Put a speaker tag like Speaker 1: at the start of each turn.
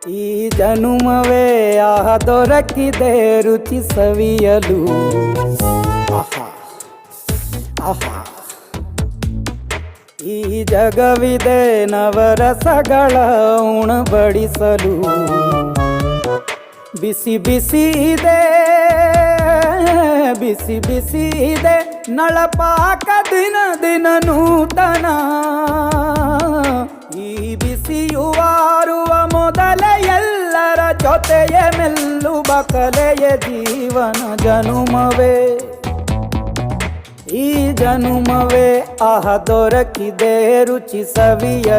Speaker 1: ಈ ಜನುಮವೇ ಆಹ ದೊರಕಿದೆ ರುಚಿ ಸವಿಯಲು. ಆಹಾ ಆಹಾ, ಈ ಜಗವಿದೆ ನವರಸಗಳ ಉಣಬಡಿಸಲು. ಬಿಸಿ ಬಿಸಿ ಇದೆ, ಬಿಸಿ ಬಿಸಿ ಇದೆ ನಳಪಾಕ ದಿನ ದಿನ ನೂತನ. ಈ ಬಿಸಿಯುವಾರುವ ಮೊದಲೇ ಎಲ್ಲರ ಜೊತೆಯ ಮೆಲ್ಲುವ ಕಲೆಯ ಜೀವನ ಜನುಮವೇ. ಈ ಜನುಮವೇ ಆಹ ದೊರಕಿದೆ ರುಚಿ ಸವಿಯ